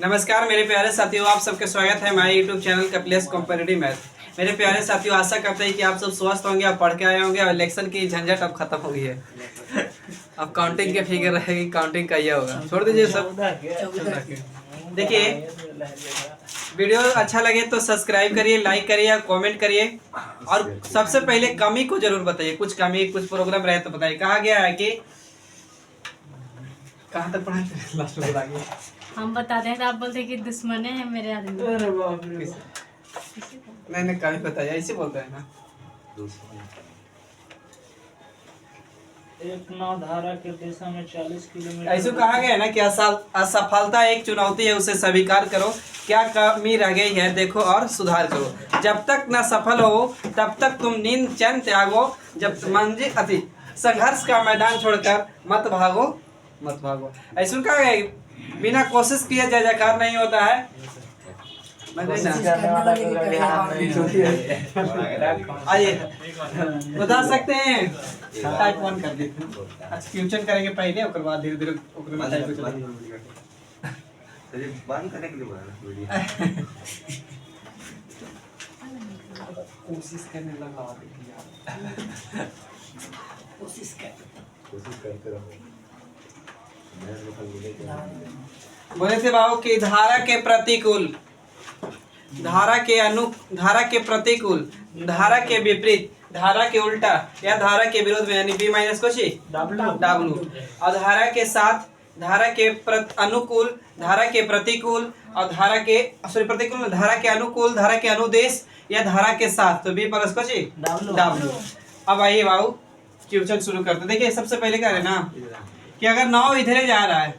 नमस्कार मेरे प्यारे साथियों, आप सबका स्वागत है हमारे YouTube channel Kapilesh competitive math. मेरे प्यारे साथियों, आशा करते हैं कि आप सब स्वस्थ होंगे और पढ़ के आए होंगे और इलेक्शन की झंझट अब खत्म हो गई है। अब काउंटिंग के फिगर रहेगी, काउंटिंग का ये होगा। छोड़ दीजिए सब। देखिए, वीडियो अच्छा लगे तो सब्सक्राइब करिए, लाइक करिए और कमेंट करिए। और सबसे पहले कमी को जरूर बताइए, कुछ कमी कुछ प्रोग्राम रहे तो बताइए। कहा गया है कि कहाँ तक पढ़ाई थे? लास्ट में बता गया। हम बताते हैं तो आप बोलते हैं कि दुश्मन है मेरे आदमी। अरे बाप रे, नहीं कभी बताया, ऐसे बोलता है ना। एक नाव धारा के दिशा में 40 किलोमीटर। ऐसे कहा गया है ना कि असफलता एक चुनौती है, उसे स्वीकार करो। क्या कमी रह गई है देखो और सुधार करो। जब तक न सफल हो तब तक तुम नींद चैन त्यागो। जब मंजिल अति संघर्ष का मैदान छोड़कर मत भागो। ऐसे कहा गया है, बिना कोशिश किए जय जयकार नहीं होता है। आइए बता सकते हैं। टाइप 1 कर देते हैं। अच्छा, क्वेश्चन करेंगे पहले, उसके बाद धीरे धीरे टाइप को चलाएंगे। बंद करने के लिए बोला वीडियो। कोशिश करने लगा कोशिश करते रहो। बोले थे बाबू कि धारा के प्रतिकूल, धारा के प्रतिकूल, धारा के विपरीत, धारा के उल्टा या धारा के विरोध में, यानी बी माइनस कुछ W। और धारा के साथ, धारा के अनुकूल, धारा के प्रतिकूल और धारा के प्रतिकूल, धारा के अनुकूल, धारा के अनुदेश या धारा के साथ, तो बी प्लस कुछ W। अब आइए बाबू क्वेश्चन शुरू करते। देखिए सबसे पहले क्या है ना कि अगर नाव इधरे जा रहा है,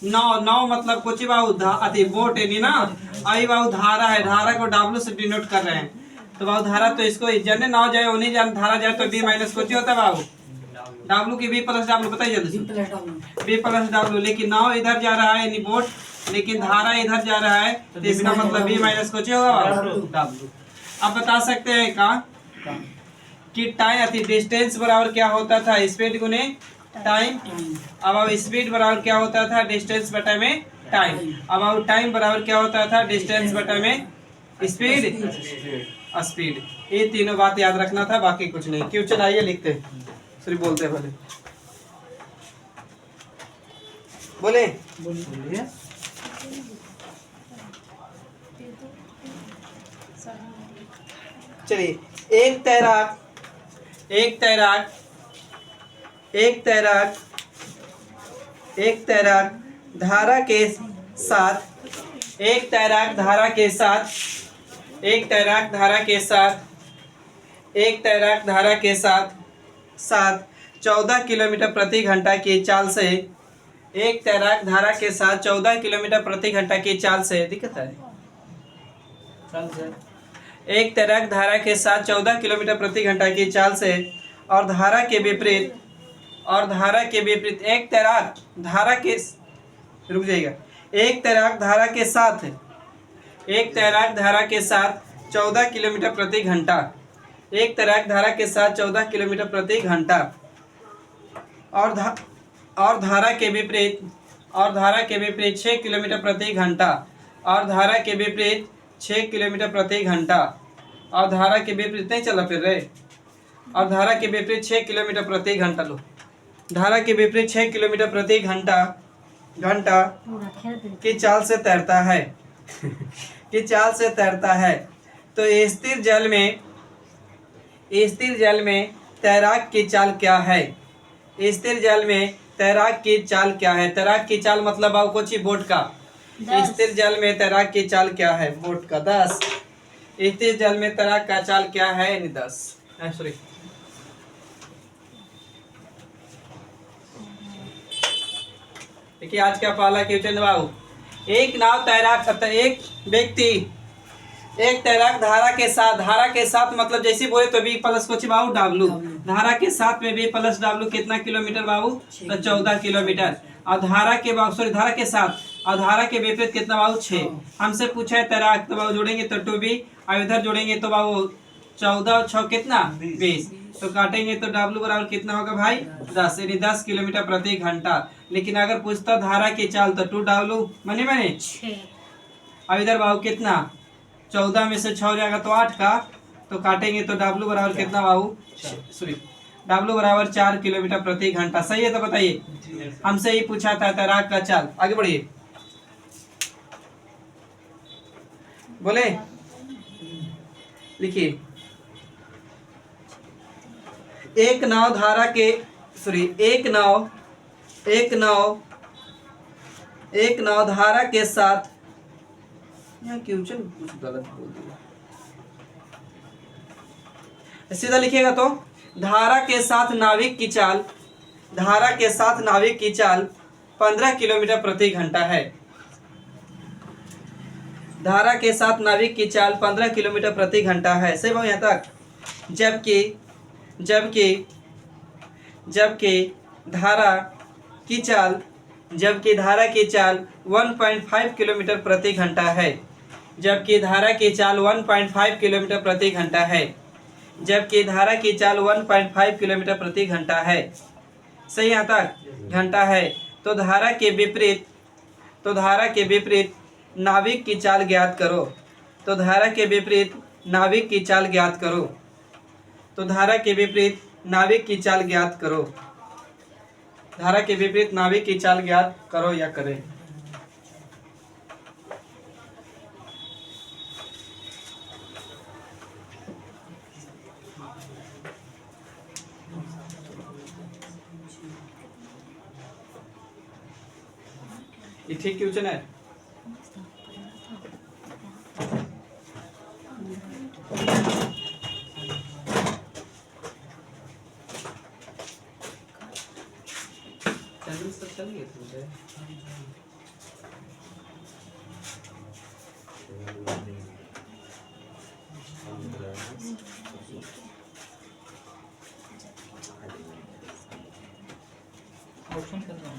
नाव मतलब कुछ बाबू अति बोट है ना। आई बाबू धारा है, धारा को W से डिनोट कर रहे हैं। तो बाबू धारा तो इसको जने नाव जाए उन्हीं जान, धारा जाए तो बी माइनस कुछ होता है बाबू W की बी प्लस W। बताइए जल्दी, बी प्लस W। लेकिन नाव इधर जा रहा है यानी बोट, लेकिन धारा इधर जा रहा है तो इसका मतलब बी माइनस कुछ होगा W। अब बता सकते हैं का कि टाइम अति डिस्टेंस बराबर क्या होता था, स्पीड गुने टाइम। अब स्पीड बराबर क्या होता था, डिस्टेंस बटा में टाइम। अब टाइम बराबर क्या होता था, डिस्टेंस बटा में स्पीड। ये तीनों बात याद रखना था, बाकी कुछ नहीं। क्वेश्चन आइए लिखते हैं, सिर्फ बोलते भले बोले। चलिए, एक तैराक धारा के साथ, एक तैराक धारा के साथ 14 किलोमीटर प्रति घंटा की चाल से, एक तैराक धारा के साथ 14 किलोमीटर प्रति घंटा की चाल से, दिक्कत है। एक तैराक धारा के साथ 14 किलोमीटर प्रति घंटा की चाल से और धारा के विपरीत, एक तैराक धारा के, रुक जाइएगा, एक तैराक धारा के साथ 14 किलोमीटर प्रति घंटा, एक तैराक धारा के साथ 14 किलोमीटर प्रति घंटा और धारा के विपरीत 6 किलोमीटर प्रति घंटा और धारा के विपरीत 6 किलोमीटर प्रति घंटा और धारा के विपरीत नहीं चला फिर रहे, और धारा के विपरीत 6 किलोमीटर प्रति घंटा। लो, धारा के विपरीत 6 किलोमीटर प्रति घंटा की चाल से तैरता है तो स्थिर जल में तैराक की चाल क्या है? स्थिर जल में तैराक की चाल क्या है? तैराक की चाल मतलब आओ कुछ बोट का। स्थिर जल में तैराक की चाल क्या है? बोट का 10। स्थिर जल में तैराक का चाल क्या है? यानी 10। सॉरी, देखिए आज का पहला क्वेश्चन बाबू, एक तैराक धारा के साथ मतलब जैसे बोले तो बी प्लस कुछ बाबू W। धारा के साथ में बी प्लस W कितना किलोमीटर बाबू? तो 14 किलोमीटर। और धारा के साथ और धारा के विपरीत कितना बाबू? 6। हमसे पूछा है तैराक, तो बाबू जोड़ेंगे तो 2B और इधर जोड़ेंगे तो बाबू 14 और 6 कितना 20। 20। तो काटेंगे तो W बराबर कितना होगा भाई 10, यानी 10 किलोमीटर प्रति घंटा। लेकिन अगर पूछता धारा की चाल तो 2W मने 6। अब इधर बाबू कितना 14 में से 6 जाएगा तो 8 का, तो काटेंगे तो W बराबर कितना बाबू सॉरी W बराबर 4 किलोमीटर प्रति घंटा। सही है तो बताइए, हमसे ही पूछा था तैराक का चाल। आगे बढ़िए, बोले लिखिए। एक नाव धारा के एक नाव धारा के साथ, यहाँ क्वेश्चन कुछ गलत बोल दिया, सीधा लिखिएगा तो धारा के साथ नाविक की चाल 15 किलोमीटर प्रति घंटा है। धारा के साथ नाविक की चाल 15 किलोमीटर प्रति घंटा है। सही बात यहाँ तक। जबकि धारा की चाल 1.5 किलोमीटर प्रति घंटा है। जबकि धारा की चाल 1.5 किलोमीटर प्रति घंटा है। जबकि धारा की चाल 1.5 किलोमीटर प्रति घंटा है। सही यहाँ तक घंटा है। तो धारा के विपरीत नाविक की चाल ज्ञात करो। तो धारा के विपरीत नाविक की चाल ज्ञात करो। तो धारा के विपरीत नाविक की चाल ज्ञात करो। धारा के विपरीत नाविक की चाल ज्ञात करो या करें। ये ठीक क्वेश्चन है। ऑप्शन कितना है?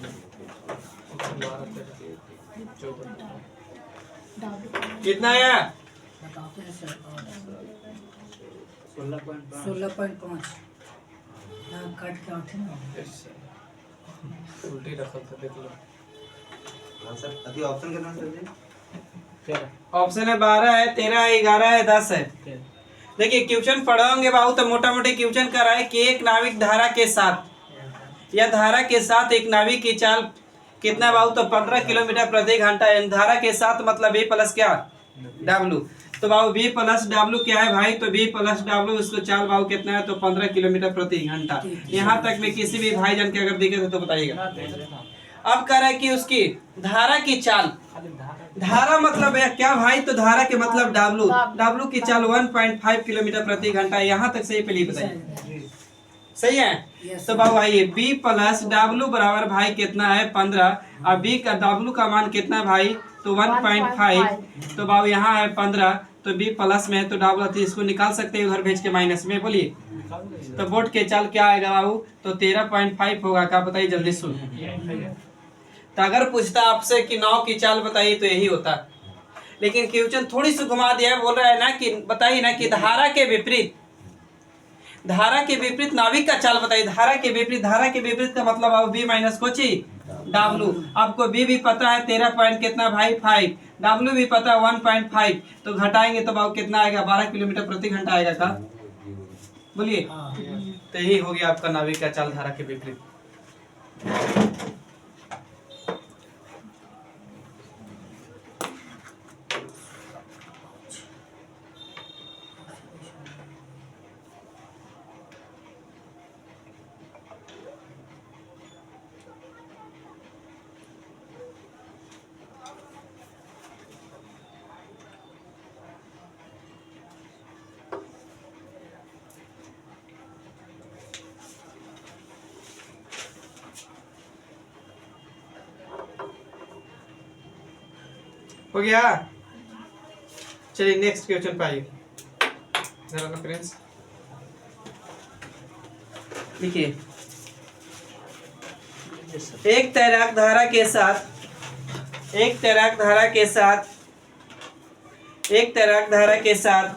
कितना आया 16.5 काट के आते ना। उल्टी रखा था देख लो। सर अभी ऑप्शन कितना सर जी? ऑप्शन है 12 है, 13 है, 11 है, 10 है। देखिए क्वेश्चन पढ़ोगे बाबू तो मोटा मोटी क्वेश्चन कर रहा है कि एक नाविक धारा के साथ या धारा के साथ एक नाविक की चाल कितना बाबू तो 15 किलोमीटर प्रति घंटा है। धारा के साथ मतलब B प्लस क्या W। तो बाबू B प्लस W क्या है भाई, तो B प्लस W उसको चाल बाबू कितना है तो 15 किलोमीटर प्रति घंटा। यहाँ तक में किसी भी भाईजान के अगर दिखे तो बताइएगा। अब कह रहा है कि उसकी धारा की चाल, धारा मतलब है क्या भाई, तो धारा के मतलब W की चाल 1.5 किलोमीटर प्रति घंटा। यहाँ तक सही पहले बताइए। सही है। तो बाबू आइए B प्लस W बराबर भाई कितना है 15 और B का W का मान कितना है भाई तो 1.5। तो बाबू यहाँ है 15 तो B प्लस में है तो W इसको निकाल सकते हैं उधर भेज के माइनस में। बोलिए तो बोट के चाल क्या आएगा बाबू तो 13.5 होगा। क्या बताइए जल्दी सुन। तो अगर पूछता आपसे कि नाव की चाल बताइए तो यही होता, लेकिन क्वेश्चन थोड़ी सी घुमा दिया है। बोल रहा है ना कि बताइए ना कि धारा के विपरीत नाविक का चाल बताइए। धारा के विपरीत का मतलब अब B माइनस कोची W। आपको B भी पता है 13 पॉइंट कितना भाई 5, W भी पता है 1.5। तो घटाएंगे तो बाबू कितना आएगा 12 किलोमीटर प्रति घंटा आएगा। का बोलिए तो यही हो गया आपका नाविक का चाल धारा के विपरीत। हो गया। चलिए नेक्स्ट क्वेश्चन पे आइए जरा फ्रेंड्स। देखिए एक तैराक धारा के साथ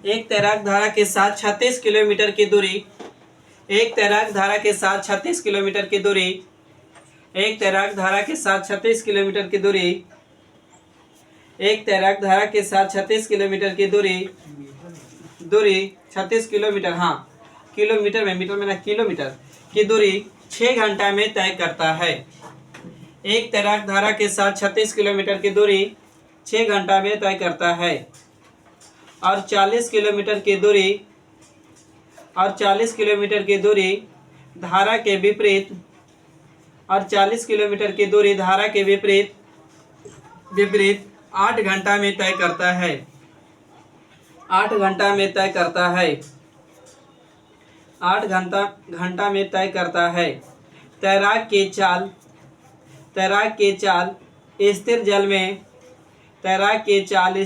एक तैराक धारा के साथ 36 किलोमीटर की दूरी, एक तैराक धारा के साथ 36 किलोमीटर की दूरी, एक तैराक धारा के साथ 36 किलोमीटर की दूरी, एक तैराक धारा के साथ 36 किलोमीटर की दूरी 36 किलोमीटर, हाँ किलोमीटर में, मीटर में ना, किलोमीटर की दूरी 6 घंटा में तय करता है। एक तैराक धारा के साथ 36 किलोमीटर की दूरी 6 घंटा में तय करता है और 40 किलोमीटर की दूरी धारा के विपरीत, और 40 किलोमीटर की दूरी धारा के विपरीत 8 घंटा में तय करता है। 8 घंटा में तय करता है। 8 घंटा में तय करता है। तैराक की चाल स्थिर जल में, तैराक की चाल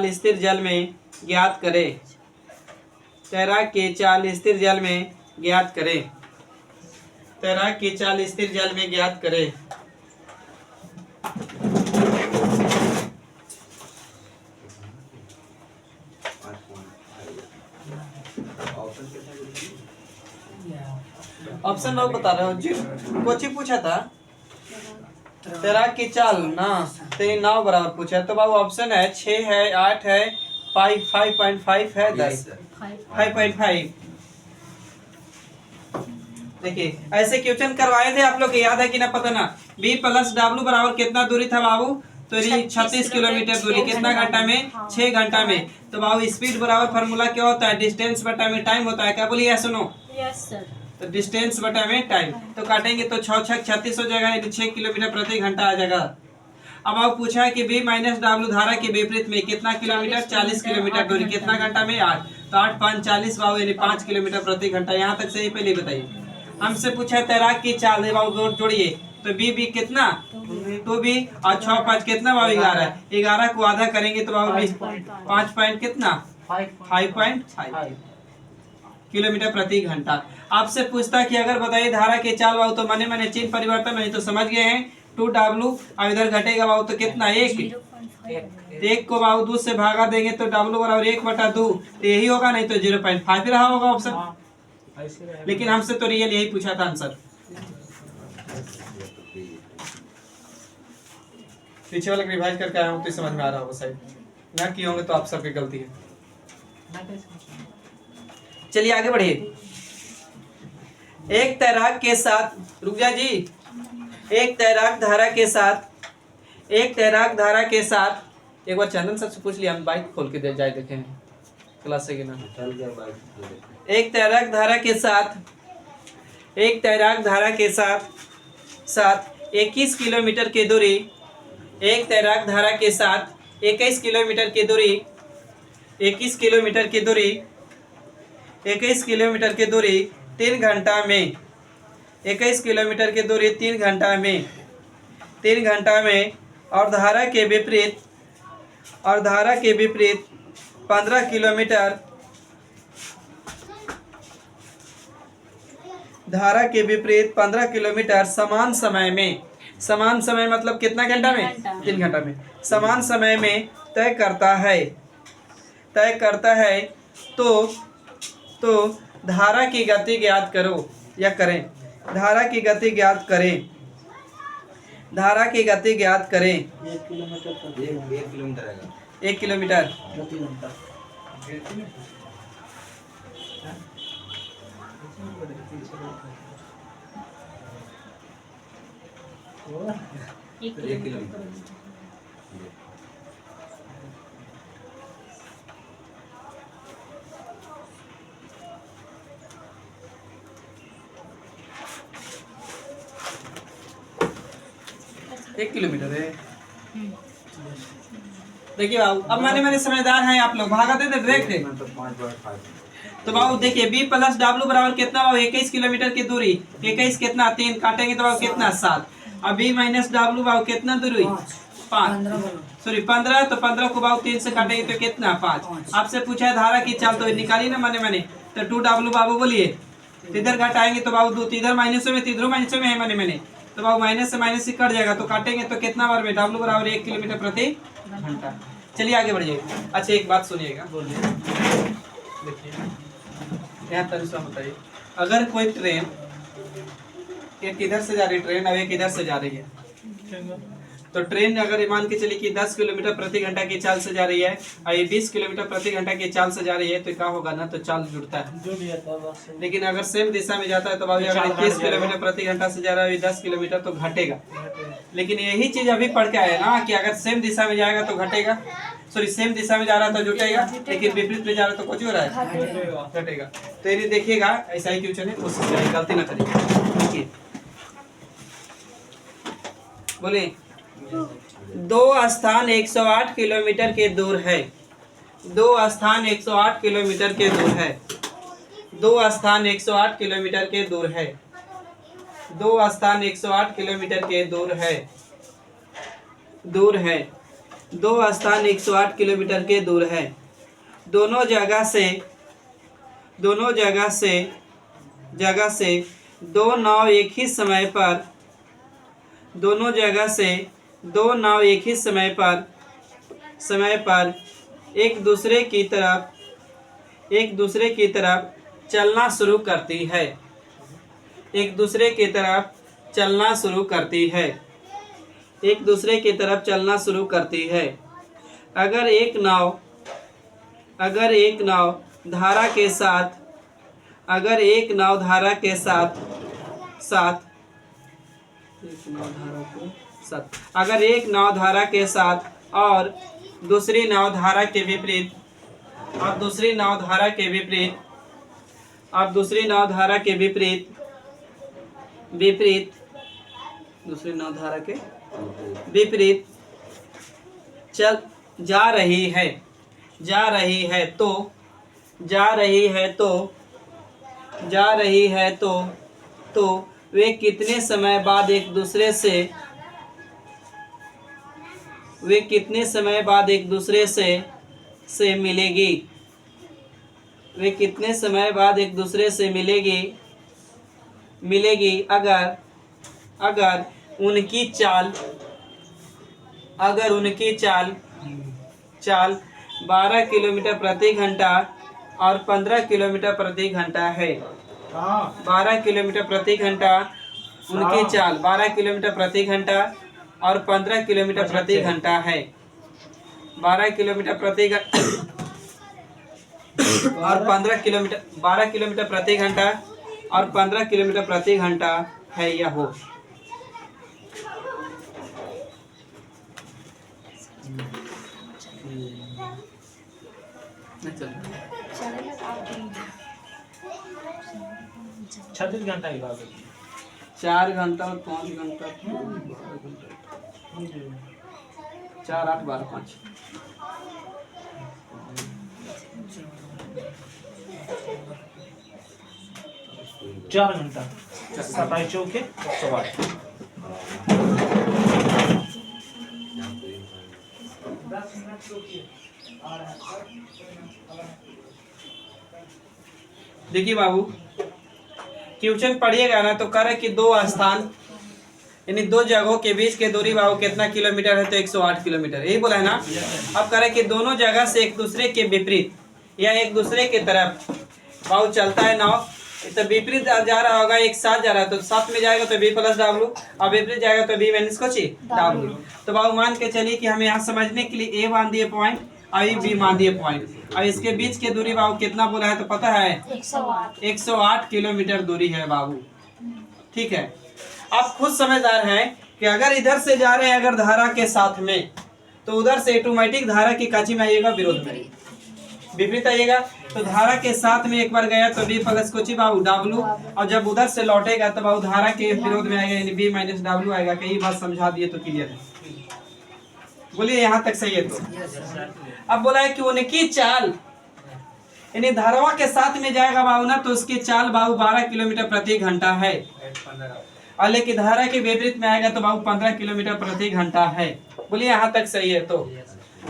स्थिर जल में ज्ञात करें। तैराक की चाल स्थिर जल में ज्ञात करें। तैराक की चाल स्थिर जल में ज्ञात करें। ऑप्शन लोग बता रहे हो जी, कोची पूछा था तैराक की चाल ना, तेरी नाव बराबर पूछा है, तो बाबू ऑप्शन है 6 है, 8 है, 5.5 है, 10 5.5। देखिए ऐसे क्वेश्चन करवाए थे आप लोग, याद है कि ना पता ना। B + W बराबर कितना दूरी था बाबू, तो 36 किलोमीटर दूरी कितना घंटा में, 6 घंटा में। तो बाबू स्पीड बराबर फार्मूला क्या होता है, डिस्टेंस बटा में टाइम होता है। क्या बोलिए, सुनो, यस सर। तो डिस्टेंस बटा में टाइम, तो काटेंगे तो 6 6 36 हो जाएगा, यानी 6 किलोमीटर प्रति घंटा आ जाएगा। अब आप पूछा है कि B - W धारा के विपरीत में कितना किलोमीटर, 40 किलोमीटर दूरी कितना घंटा में, 8, तो 8 5 40 बाबू, यानी 5 किलोमीटर प्रति घंटा। यहाँ तक सही, पहले बताइए। हमसे पूछा है तैराक की चाल, बाबू जोड़िए, तो B कितना, 2B, और 6 5 कितना बाबू, 11। 11 को आधा करेंगे तो बाबू 5 पॉइंट कितना, 5.5 किलोमीटर प्रति घंटा। आपसे पूछता कि अगर बताइए धारा के चाल बाबू, तो मने मने चिन्ह परिवर्तन नहीं, तो समझ गए हैं 2W, और इधर घटेगा बाबू तो कितना, 1 को बाबू 2 से भागा देंगे तो W बराबर 1/2, तो यही होगा, नहीं तो 0.5 रहा होगा ऑप्शन। लेकिन हमसे तो रियल यही पूछा था आंसर। पीछे वाले रिवाइज करके आया हूँ तो समझ में आ रहा होगा शायद, ना किए होंगे तो आप सबकी गलती है। चलिए आगे बढ़िए। एक तैराक के साथ, रुक जा जी, एक तैराक धारा के साथ, एक बार चंदन सर से पूछ लिया, हम बाइक खोल के दे जाए देखे हैं क्लास से कि ना। एक तैराक धारा के साथ 21 किलोमीटर की दूरी, एक तैराक धारा के साथ 21 किलोमीटर की दूरी 21 किलोमीटर की दूरी 3 घंटा में, 21 किलोमीटर की दूरी 3 घंटा में, और धारा के विपरीत 15 किलोमीटर, धारा के विपरीत 15 किलोमीटर समान समय मतलब कितना घंटा में, 3 घंटा में, समान समय में तय करता है। तो धारा की गति ज्ञात करो, या करें। धारा की गति ज्ञात करें। 1 किलोमीटर प्रति 1 किलोमीटर आएगा, 1 किलोमीटर प्रति घंटा। एक 1 किलोमीटर। एक किलोमीटर है। देखिए बाबू, अब मैंने समझदार हैं आप लोग, भागा दे डायरेक्ट। तो 5.5। तो बाबू देखिए B + W बराबर कितना बाबू, 21 किलोमीटर की दूरी, 21 कितना, 3 काटेंगे तो बाबू कितना, 7। अब B - W बाबू कितना दूरी, 5, सॉरी 15, तो 15 को बाबू 3 से काटेंगे तो कितना, 5। आपसे पूछा है धारा की चाल, तो निकाली ना मैंने तो 2W बाबू बोलिए, इधर घटाएंगे तो बाबू 2, इधर माइनस में, इधर माइनस में है मैंने, तो बाबू माइनस से माइनस से कट जाएगा, तो काटेंगे तो कितना बार में, W बराबर 1 किलोमीटर प्रति घंटा। चलिए आगे बढ़िए। अच्छा एक बात सुनिएगा, बोलिए। देखिए यहाँ तनिष्ठा बताइए, अगर कोई ट्रेन, एक इधर से जा रही ट्रेन और एक इधर से जा रही है, तो ट्रेन अगर मान के चलिए कि 10 किलोमीटर प्रति घंटा की चाल से जा रही है और ये 20 किलोमीटर प्रति घंटा की चाल से जा रही है, तो क्या होगा ना, तो चाल जुड़ता है। जुड़ जाता है बस। लेकिन अगर सेम दिशा में जाता है तो भाई अगर 21 किलोमीटर प्रति घंटा से जा रहा है 10 किलोमीटर तो घटेगा। लेकिन यही चीज अभी पढ़ के आए ना कि अगर सेम दिशा में जाएगा तो घटेगा, सॉरी सेम दिशा में जा रहा है तो जुटेगा, लेकिन विपरीत में जा रहा है तो कुछ हो रहा है, घटेगा। तो ये देखिएगा ऐसा ही क्यों चले, कोशिश करिए, गलती ना करिए। बोले दो स्थान 108 किलोमीटर के दूर है, दो स्थान 108 किलोमीटर के दूर है, दो स्थान 108 किलोमीटर के दूर है, दो स्थान 108 किलोमीटर के दूर है, दूर है, दो स्थान 108 किलोमीटर के दूर है। दोनों जगह से दो नाव एक ही समय पर, दोनों जगह से दो नाव एक ही समय पर एक दूसरे की तरफ चलना शुरू करती है, एक दूसरे की तरफ चलना शुरू करती है, एक दूसरे की तरफ चलना शुरू करती है। अगर एक नाव धारा के साथ, अगर एक नाव धारा के साथ, अगर एक नाव धारा के साथ और दूसरी नाव धारा के विपरीत, और दूसरी नाव धारा के विपरीत, और दूसरी नाव धारा के विपरीत दूसरी नाव धारा के विपरीत चल जा रही है तो वे कितने समय बाद एक दूसरे से मिलेगी, वे कितने समय बाद एक दूसरे से मिलेगी अगर उनकी चाल 12 किलोमीटर प्रति घंटा और 15 किलोमीटर प्रति घंटा है। 12 किलोमीटर प्रति घंटा उनकी चाल 12 किलोमीटर प्रति घंटा और 15 किलोमीटर प्रति घंटा है। 12 किलोमीटर प्रति और 15 किलोमीटर, 12 किलोमीटर प्रति घंटा और 15 किलोमीटर प्रति घंटा है या हो। छत्तीस घंटा की बात है। 4 घंटा और 5 घंटा, 4 8 12 5, 4 घंटा 27 चौके 108। देखिए बाबू क्वेश्चन पढ़िएगा ना तो करे कि दो स्थान यानी दो जगहों के बीच के दूरी बाबू कितना किलोमीटर है, तो 108 किलोमीटर, यही बोला है ना। अब करे कि दोनों जगह से एक दूसरे के विपरीत या एक दूसरे के तरफ बाबू चलता है नाव, तो विपरीत जा रहा होगा, एक साथ जा रहा है तो साथ में जाएगा तो बी प्लस डब्लू, और विपरीत जाएगा तो बी माइनस कुछ डब्लू। तो बाबू मान के चलिए कि हमें यहाँ समझने के लिए ए मान दिए पॉइंट और बी मान दिए पॉइंट, और इसके बीच की दूरी बाबू कितना बोला है तो पता है 108 किलोमीटर दूरी है बाबू। ठीक है, आप खुद समझदार हैं कि अगर इधर से जा रहे हैं अगर धारा के साथ में, तो उधर से ऑटोमेटिक धारा की काची में आइएगा, विरोध में विपरीत आइएगा। तो धारा के साथ में एक बार गया तो बी प्लस कुछ बाबू डब्लू, और जब उधर से लौटेगा तो बाबू धारा के विरोध में आएगा यानी बी माइनस डब्लू आएगा। कई बात समझा दिए तो क्लियर है, बोलिए यहाँ तक सही है। तो अब बोला है कि उनकी चाल यानी धारावा के साथ में जाएगा बाबू ना, तो उसकी चाल बाबू 12 किलोमीटर प्रति घंटा है, और लेकिन धारा के विपरीत में आएगा तो बाबू 15 किलोमीटर प्रति घंटा है। बोलिए यहाँ तक सही है। तो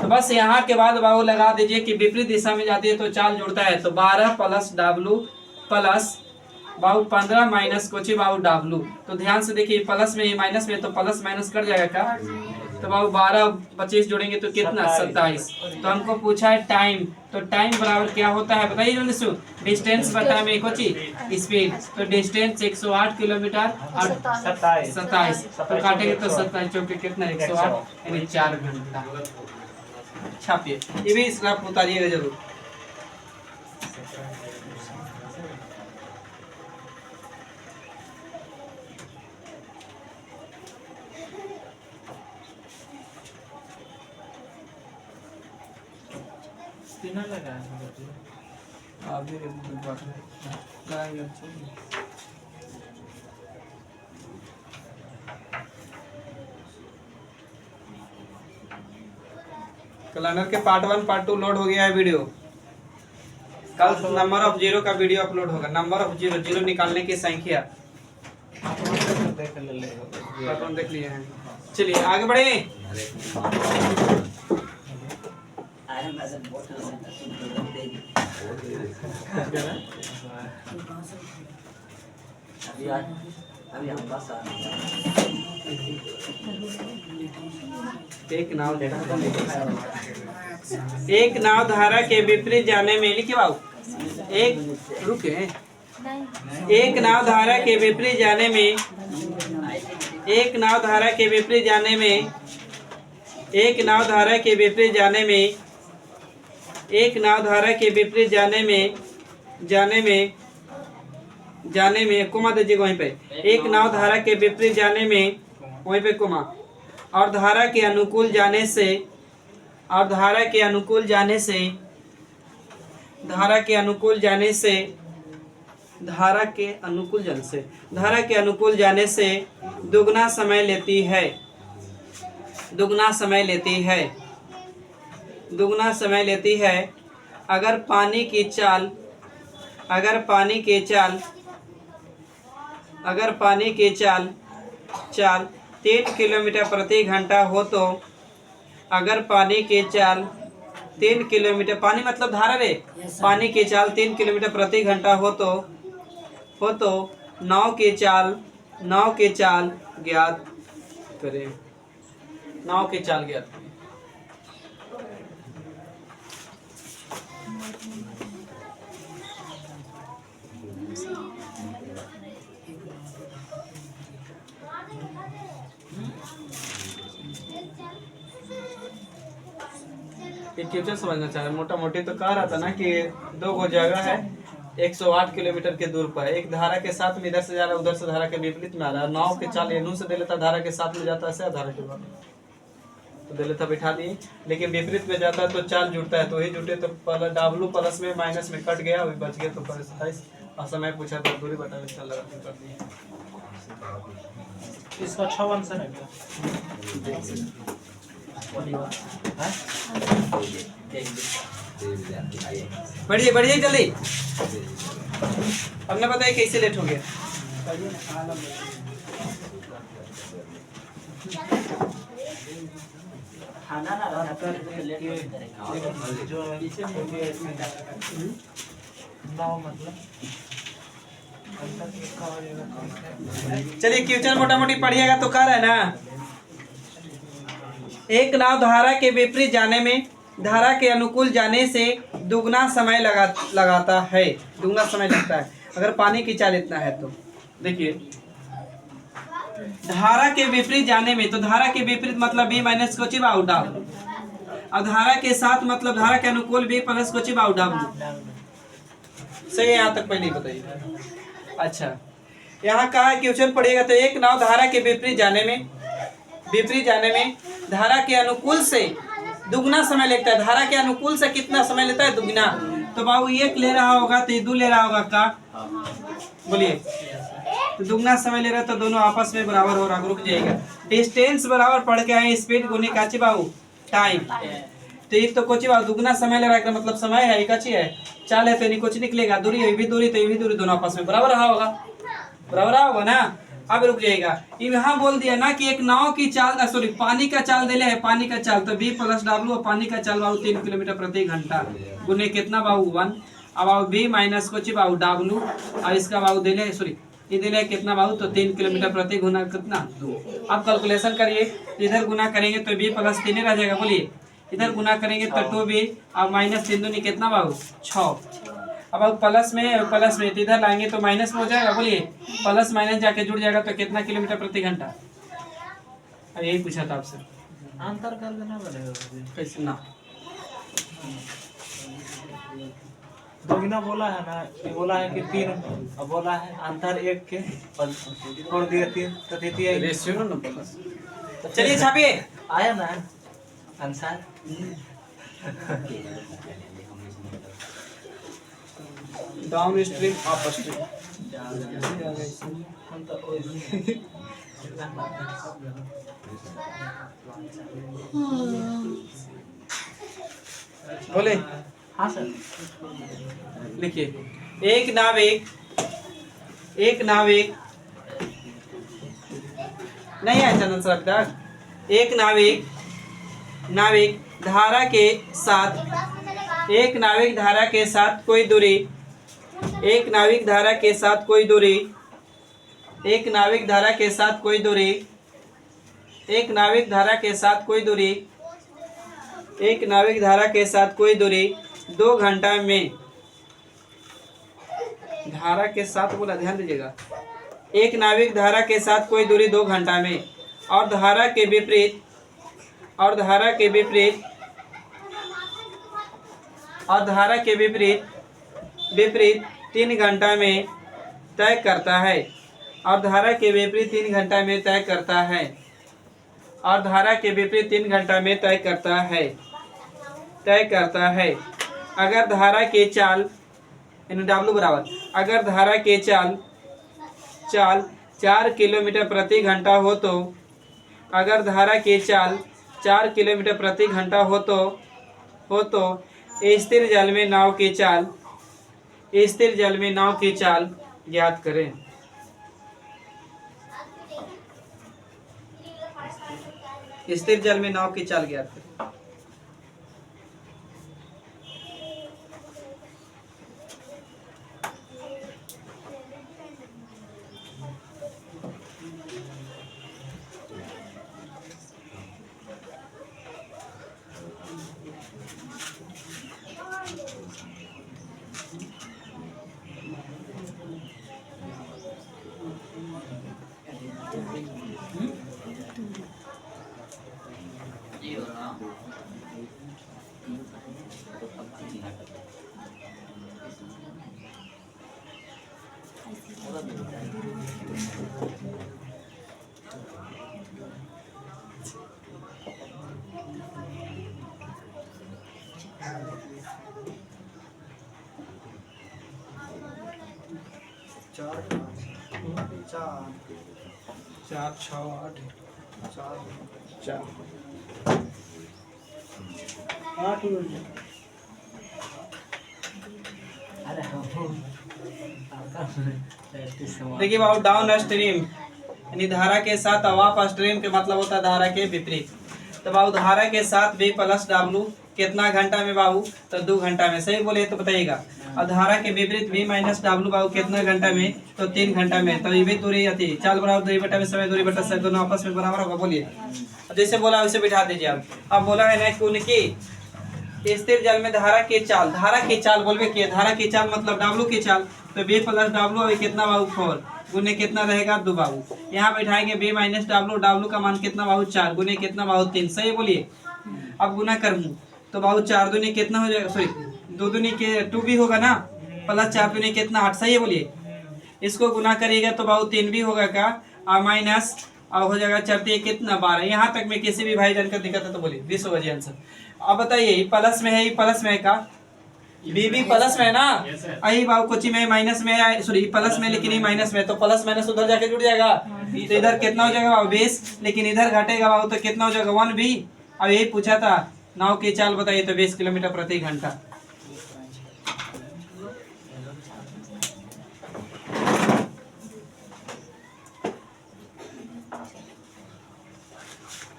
बस यहाँ के बाद बाबू लगा दीजिए कि विपरीत दिशा में जाती है तो चाल जुड़ता है, तो 12 प्लस डब्लू प्लस बाबू 15 माइनस कोची बाबू W। तो ध्यान से देखिए प्लस में माइनस में, तो प्लस माइनस कर जाएगा क्या? तो बाबू 12 25 जोड़ेंगे तो कितना? 27। तो हमको पूछा है टाइम, तो टाइम बराबर क्या होता है बताइए जल्दी से। डिस्टेंस बटा में कोची स्पीड, तो डिस्टेंस 108 किलोमीटर और 27, तो काटेंगे तो 27 चौके कितना? 108 यानी 4 घंटा। छापिए, ये भी इसका आप उतारिएगा जरूर। तीनों लगा है अभी कैलेंडर के पार्ट 1 पार्ट 2 लोड हो गया है वीडियो। कल नंबर ऑफ जीरो का वीडियो अपलोड होगा। नंबर ऑफ जीरो, जीरो निकालने की संख्या देख लिए हैं। चलिए आगे बढ़े। एक नाव धारा के विपरीत जाने में, लिखिए बाबू, एक रुके, एक नाव धारा के विपरीत जाने में, एक नाव धारा के विपरीत जाने में, एक नाव धारा के विपरीत जाने में, एक नाव धारा के विपरीत जाने में कोमा दीजिएगा वहीं पे। एक नाव धारा के विपरीत जाने में वहीं पे कोमा, और धारा के अनुकूल जाने से, और धारा के अनुकूल जाने से, धारा के अनुकूल जाने से, धारा के अनुकूल जाने से, धारा के अनुकूल जाने से दुगना समय लेती है, दुगना समय लेती है, दुगना समय लेती है। अगर पानी की चाल, अगर पानी की चाल, अगर पानी की चाल 3 किलोमीटर प्रति घंटा हो तो, अगर पानी की चाल 3 किलोमीटर, पानी मतलब धारा रे, पानी की चाल 3 किलोमीटर प्रति घंटा हो तो नाव की चाल ज्ञात करें, नाव की चाल ज्ञात करें। फ्यूचर समझना चाह रहे, मोटा मोटी तो कह रहा था ना कि 2 गो जगह है 108 किलोमीटर के दूर पर, एक धारा के साथ में इधर से जा रहा है, उधर से धारा के विपरीत में आ रहा है। नाव के चाल एनू से दे लेता, धारा के साथ में जाता है, धारा के बाद तो दे लेता बिठा दिए, लेकिन विपरीत में जाता है तो चाल जुड़ता है, तो वही जुटे तो W प्लस में माइनस में कट गया, वही बच गया, तो 27। और समय पूछा तो दूरी बटा के चाल लगा कर दिए। इसका 6 आंसर है क्या? बढ़िए बढ़िए जल्दी, हमने बताया कैसे लेट हो गया। जो मतलब चलिए क्वेश्चन मोटा मोटी पढ़िएगा तो कह रहा है ना, एक नाव धारा के विपरीत जाने में, धारा के अनुकूल जाने से दुगना समय लगाता है, दुगना समय लगता है अगर पानी की चाल इतना है तो। देखिए धारा के विपरीत जाने में, तो धारा के विपरीत मतलब B माइनस कोची बाउ W, और धारा के साथ मतलब धारा के अनुकूल B प्लस कोची बाउ W। सही है यहाँ तक पहले ही बताइए। अच्छा यहाँ कहा क्वेश्चन पढ़िएगा तो एक नाव धारा के विपरीत जाने में, विपरीत जाने में धारा के अनुकूल से दुगना समय लगता है। धारा के अनुकूल से कितना समय लेता है? दुगना। तो बाबू 1 ले रहा होगा तो ये 2 ले रहा होगा का, बोलिए, तो दुगना समय ले रहा है तो दोनों आपस में बराबर हो रहा, रुक जाएगा। डिस्टेंस बराबर पढ़ के आए, स्पीड गुने काची बाबू टाइम, तो ये तो कोची बाबू दुगना समय ले रहा है, मतलब समय है काची है चाल है, तो नहीं कुछ निकलेगा, दूरी है भी दूरी, तो ये भी दूरी, दोनों आपस में बराबर रहा होगा, बराबर रहा होगा ना। अब रुक जाएगा, यहाँ बोल दिया ना कि एक नाव की चाल, सॉरी पानी का चाल दे है, पानी का चाल तो B प्लस W, और पानी का चाल बाबू 3 किलोमीटर प्रति घंटा गुने कितना बाबू 1, अब आओ बी माइनस को ची बाबू डब्लू और इसका बाबू दिले सॉरी ये दिले कितना बाबू तो 3 किलोमीटर प्रति गुना कितना 2। अब कैलकुलेशन करिए, इधर गुना करेंगे तो बी प्लस 3 रह जाएगा, बोलिए इधर गुना करेंगे तो 2b अब माइनस 3 दूनी कितना बाबू 6। अब प्लस में तो इधर लाएंगे तो माइनस में हो जाएगा, बोलिए प्लस माइनस जाके जुड़ जाएगा तो कितना किलोमीटर प्रति घंटा। अब यही पूछा था आपसे, अंतर कर देना पड़ेगा मुझे। कैसे ना दोगुना बोला है ना, ये बोला है कि 3, अब बोला है अंतर 1 के और छोड़ दिया 3 तो देती है रेशियो ना प्लस। चलिए छापिए, आया ना answer. Down stream up stream. हम तो ओए बोले हाँ सर। लिखिए एक नाविक नहीं है चंदन सर तक। एक नाविक धारा के साथ कोई दूरी एक नाविक धारा के साथ कोई दूरी 2 घंटा में धारा के साथ बोला, ध्यान दीजिएगा, एक नाविक धारा के साथ कोई दूरी 2 घंटा में और धारा के विपरीत 3 घंटा में तय करता है और धारा के विपरीत 3 घंटा में तय करता है अगर धारा के चाल W बराबर, अगर धारा के चाल 4 किलोमीटर प्रति घंटा हो तो अगर धारा के चाल 4 किलोमीटर प्रति घंटा हो तो स्थिर जल में नाव की चाल ज्ञात करें। स्थिर जल में नाव की चाल ज्ञात करें। चार 6 8 4 8 देखिए बाबू डाउन स्ट्रीम यानी धारा के साथ अप स्ट्रीम के मतलब होता है धारा के विपरीत। तो बाबू धारा के साथ B प्लस W कितना घंटा में बाबू तो 2 घंटा में, सही बोले तो बताइएगा। और धारा के विपरीत B माइनस W बाबू कितना घंटा में तो 3 घंटा में। तो ये भी दूरी थी चाल बराबर दूरी बटा में समय दूरी बटा समय दोनों आपस में बराबर होगा, बोलिए जैसे बोला वैसे बिठा दीजिए आप। अब बोला है ना कि उनकी स्थिर जल में धारा की चाल बोलबे किए, धारा की चाल मतलब W की चाल, तो B प्लस W अभी कितना बाबू 4 गुने कितना रहेगा 2 बाबू। यहाँ बैठाएंगे B माइनस W का मान कितना बाबू 4 गुने कितना बाबू 3, सही बोलिए। अब गुना करूँ तो बाबू 4 दूनी कितना हो जाएगा, सॉरी 2 दूनी के 2 भी होगा ना, प्लस 4 दूनी कितना 8, सही है बोलिए। इसको गुना करिएगा तो बाबू 3 भी होगा का और माइनस और हो जाएगा 4 कितना 12। यहाँ तक में किसी भी भाई जान का दिक्कत है तो बोलिए 20 होगा जी आंसर। अब बताइए प्लस में है, प्लस में है का बीबी प्लस में है ना, आई बाबू कोची में माइनस में है, सॉरी प्लस में लेकिन ये माइनस में, तो प्लस माइनस उधर जाके जुड़ जाएगा तो इधर कितना हो जाएगा बाबू 20, लेकिन इधर घटेगा बाबू तो कितना हो जाएगा 1 भी। अब यही पूछा था नाव की चाल बताइए तो 20 किलोमीटर प्रति घंटा।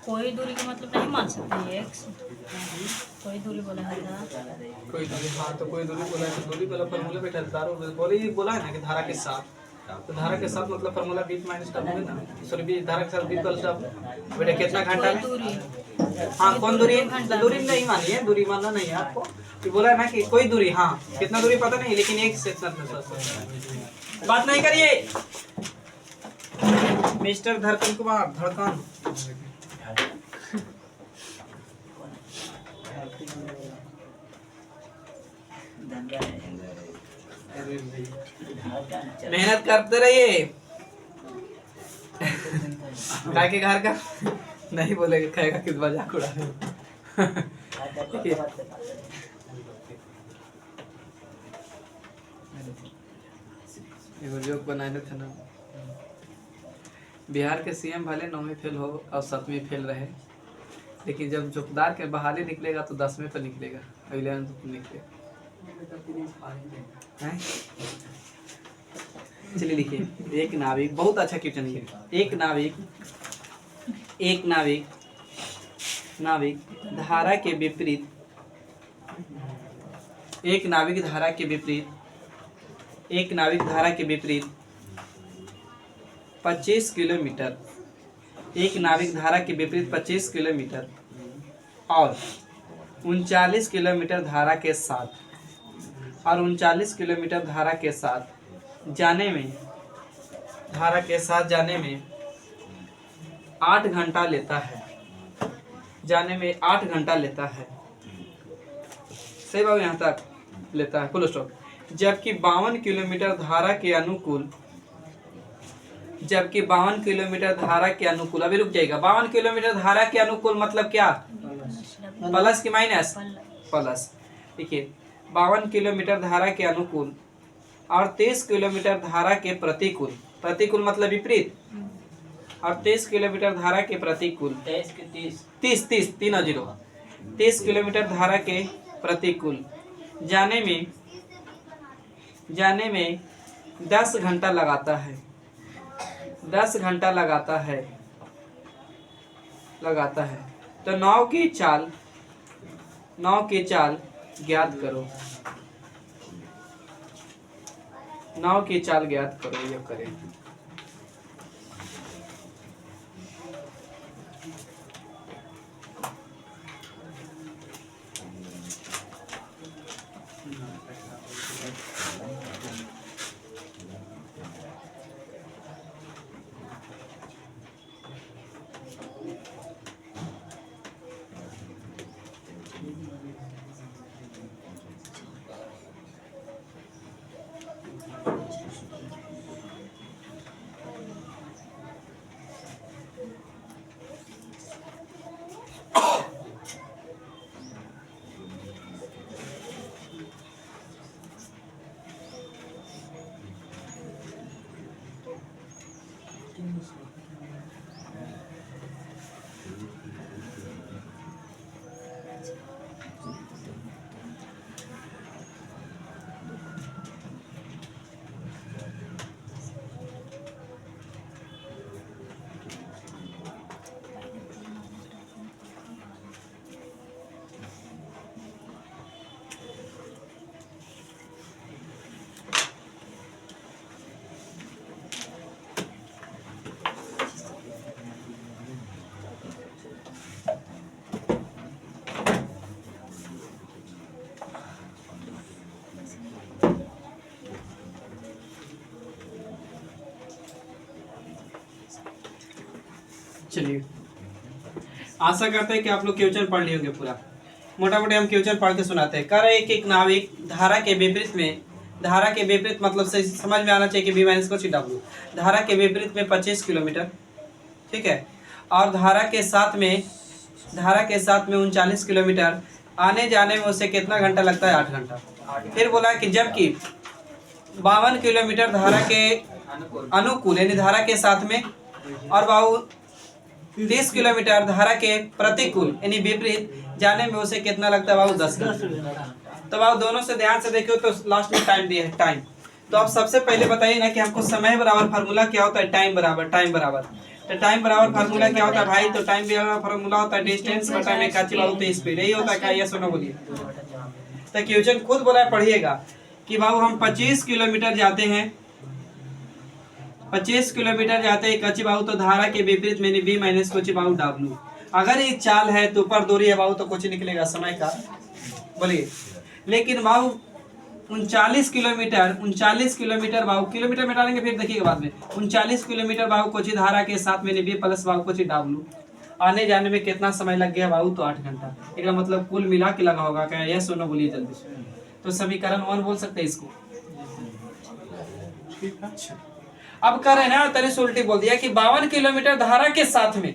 कोई दूरी का मतलब नहीं मान सकते एक्स। कोई दूरी बोला है ना। कोई दूरी, हाँ तो कोई दूरी बोला है तो दूरी वाला फॉर्मूला बेटा तारो बोले ये बोला है ना कि धारा के साथ, तो धारा के साथ मतलब फॉर्मूला बीच माइनस कर दोगे ना, सॉरी बीच धारा के साथ बीच प्लस डब्ल्यू बेटा कितना घंटा कोई में। दूरी। हाँ कौन दूरी है, तो दूरी नहीं मानी है, दूरी मानना नहीं है आपको, ये बोला है ना कि कोई दूरी, हाँ कितना दूरी पता नहीं लेकिन एक से इतना बात नहीं करिए मिस्टर धड़कन कुमार धड़कन। मेहनत करते रहिए गाय के घर का नहीं बोलेगा, खाएगा किस मजाक उड़ा एगो जोक बनाने थे ना, बिहार के सीएम भले 9वीं फेल हो और 7वीं फेल रहे, लेकिन जब जोकदार के बहाली निकलेगा तो 10वें पर निकलेगा, 11वें पर निकलेगा। हैं? चलिए लिखिए, एक नाविक, बहुत अच्छा क्वेश्चन है। एक नाविक धारा के विपरीत, एक नाविक धारा के विपरीत 25 किलोमीटर, एक नाविक धारा के विपरीत 25 किलोमीटर और 39 किलोमीटर धारा के साथ, और 39 किलोमीटर धारा के साथ जाने में 8 घंटा लेता है, जाने में 8 घंटा लेता है। सही बात, यहाँ तक लेता है फुल स्टॉप। जबकि 52 किलोमीटर धारा के अनुकूल, अभी रुक जाएगा, 52 किलोमीटर धारा के अनुकूल मतलब क्या, प्लस की माइनस, प्लस। देखिए 52 किलोमीटर धारा के अनुकूल और 30 किलोमीटर धारा के प्रतिकूल, प्रतिकूल मतलब विपरीत, और 30 किलोमीटर धारा के प्रतिकूल, 30 किलोमीटर धारा के प्रतिकूल जाने में 10 घंटा लगाता है, 10 घंटा लगाता है। तो नाव की चाल ज्ञात करो, ये करें। चलिए आशा करते हैं कि आप लोग क्वेश्चन पढ़ लिए होंगे पूरा। मोटा मोटी हम क्वेश्चन पढ़ के सुनाते हैं। कह रहे हैं कि एक नाविक धारा के विपरीत मतलब से समझ में आना चाहिए कि बी माइनस को सी डब्ल्यू, धारा के विपरीत में 25 किलोमीटर, ठीक है, और धारा के साथ में 39 किलोमीटर, आने जाने में उसे कितना घंटा लगता है, 8 घंटा। फिर बोला कि जबकि 52 किलोमीटर धारा के अनुकूल यानी धारा के साथ में, और 30 किलोमीटर धारा के प्रतिकूल यानी विपरीत जाने में उसे कितना लगता है बाबू, 10 घंटा। तो बाबू दोनों से ध्यान से देखियो तो लास्ट में टाइम दिया है, टाइम तो आप सबसे पहले बताइए ना कि हमको समय बराबर फार्मूला क्या होता है, टाइम बराबर तो टाइम बराबर फार्मूला क्या होता है भाई, तो टाइम बराबर फार्मूला होता है डिस्टेंस बटा में काची बाबू तो स्पीड, यही होता है क्या, ये सुनो बोलिए। तो क्वेश्चन खुद बोला है, पढ़िएगा कि बाबू हम 25 किलोमीटर जाते हैं, 25 किलोमीटर जाते हैं कच्ची बाबू, तो धारा के विपरीत मैंने बी माइनस कोची बाबू W। अगर ये चाल है तो ऊपर दूरी है बाबू, तो कुछ निकलेगा समय का, बोलिए। लेकिन बाबू 39 किलोमीटर बाबू, किलोमीटर में डालेंगे फिर देखिएगा बाद में, 39 किलोमीटर बाबू कोची धारा के साथ मैंने बी प्लस बाबू कोची W, आने जाने में कितना समय लग गया बाबू, तो 8 घंटा। इसका मतलब कुल मिला के लगा होगा क्या, यह सुनो बोलिए जल्दी से। तो समीकरण 1 बोल सकते हैं इसको। अब कर रहे ना, तने उल्टी बोल दिया कि 52 किलोमीटर धारा के साथ में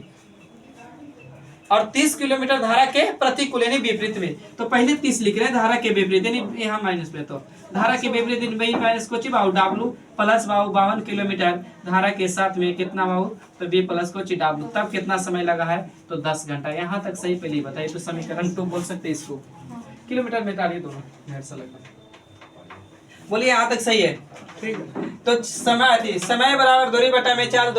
और 30 किलोमीटर धारा के प्रतिकूल यानी विपरीत में। तो पहले 30 लिख रहे हैं धारा के विपरीत, यानी यहाँ माइनस पे, तो धारा के विपरीत बी माइनस कोची बाबू W प्लस बाबू 52 किलोमीटर धारा के साथ में कितना बाबू, तो बी प्लस कोची W, तब कितना समय लगा है, तो 10 घंटा। यहाँ तक सही पहले बताइए, तो समीकरण 2 बोल सकते हैं इसको। किलोमीटर में डालिए दोनों, ढेर सा लगा, बोलिए यहाँ तक सही है। तो समय बराबर दूरी बटा में चाल,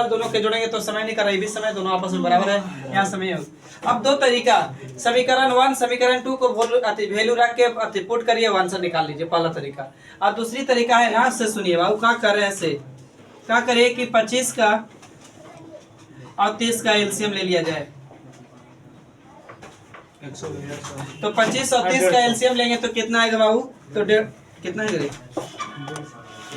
दोनों के जोड़ेंगे तो समय नहीं कर रही, भी समय दोनों आपस में बराबर है, यहाँ समय है। अब दो तरीका, समीकरण 1 समीकरण 2 को वैल्यू रख के पुट करिए, आंसर निकाल लीजिए, पहला तरीका। और दूसरी तरीका है ना, से सुनिए बाबू क्या कर रहे हैं, से क्या करिए कि 25 का और 30 का एलसीएम ले लिया जाए। तो 25 और 30 का एलसीएम लेंगे तो कितना आएगा बाबू, तो कितना है,